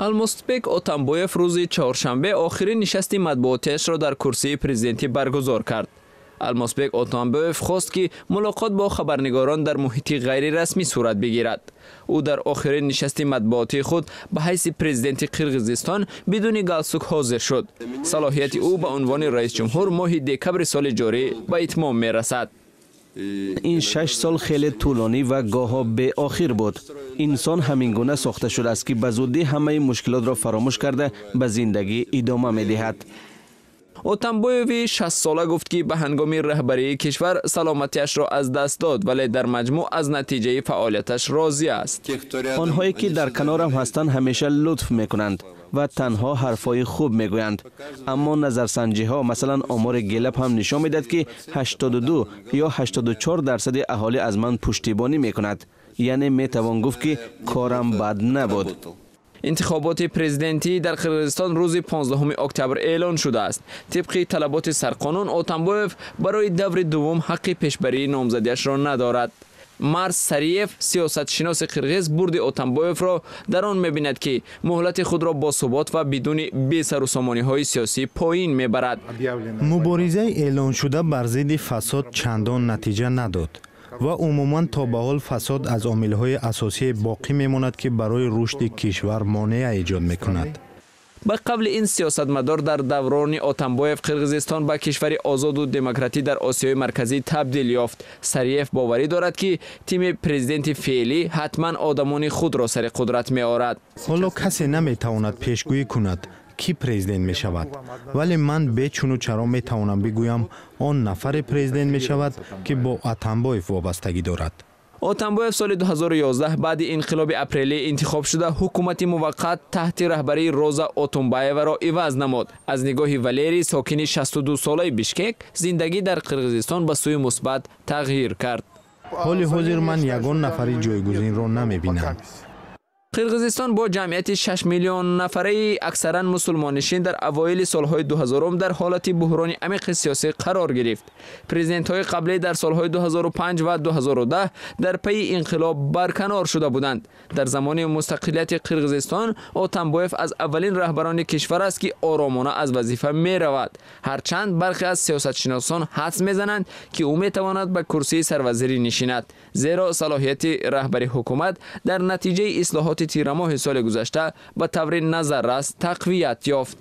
алмазбек Отамбоев روز چهارشنبه آخرین نشست مطبوعاتیش را در کرسی پرزیدنتی برگزار کرد. алмазбек Отамбоев خواست که ملاقات با خبرنگاران در محیط غیر رسمی صورت بگیرد. او در آخرین نشست مطبوعاتی خود به حیث پرزیدنت قرقیزستان بدون گالسوک حاضر شد. صلاحیت او به عنوان رئیس جمهور ماه دکبر سال جاری به اتمام می رسد. این 6 سال خیلی طولانی و گاها به آخر بود. انسان همین گونه ساخته شده است که به زودی همه مشکلات را فراموش کرده به زندگی ادامه می دهد. اوتامبویوی 60 ساله گفت که به هنگام رهبری کشور سلامتیش را از دست داد ولی در مجموع از نتیجه فعالیتش راضی است. آنهایی که در کنارم هستند همیشه لطف میکنند و تنها حرفای خوب میگویند. اما نظرسنجی ها مثلا آمار گلپ هم نشان میدهد که 82 یا 84 درصد اهالی از من پشتیبانی میکند. یعنی میتوان گفت که کارم بد نبود. انتخابات پرزیدنتی در قرقیزستان روز 15 اکتبر اعلان شده است. طبق طلبات سرقانون اوتامبویف برای دور دوم حق پیشبری نامزدیش را ندارد. مرز سریف سیاستشناس قرقیز برد اوتامبویف را در آن می‌بیند که مهلت خود را با ثبات و بدون بی‌سروسامانی‌های سیاسی پایین میبرد. مبارزه اعلان شده بر ضد فساد چندان نتیجه نداد و عموماً تا به حال فساد از عامل‌های اساسی باقی میماند که برای رشد کشور مانع ایجاد میکند. به قبل این سیاستمدار در دوران اوتامبویف قرقیزستان به کشور آزاد و دموکراتی در آسیای مرکزی تبدیل یافت. سریف باوری دارد که تیم پرزیدنت فعلی حتما آدمان خود را سر قدرت می آورد. حالا کسی نمیتواند پیشگویی کند کی پرزیدنت می شود، ولی من به چون و چرا می توانم بگویم آن نفر پرزیدنت می شود که با اوتامبویف وابستگی دارد. اوتامبویف سال 2011 بعد انقلاب اپریلی انتخاب شده حکومت موقت تحت رهبری روزا اوتونبایوا را عوض نمود. از نگاه والری ساکن 62 ساله بیشکک زندگی در قرقیزستان به سوی مثبت تغییر کرد. حال حاضر من یگان نفری جایگزین را نمی بینم. قرقیزستان با جمعیت 6 میلیون نفره اکثرا مسلمانشین در اوایل سالهای 2000 در حالت بحران عمیق سیاسی قرار گرفت. پرزیدنت‌های قبلی در سالهای 2005 و 2010 در پی انقلاب برکنار شده بودند. در زمان مستقلیت قرقیزستان اوتامبویف از اولین رهبران کشور است که آرامانه از وظیفه می رود. هرچند برخی از سیاستشناسان حدس میزنند که او میتواند به کرسی سروزیری نشیند، زیرا صلاحیت رهبری حکومت در نتیجه اصلاحات تیر ماه سال گذشته به طور نظر رس تقویت یافت.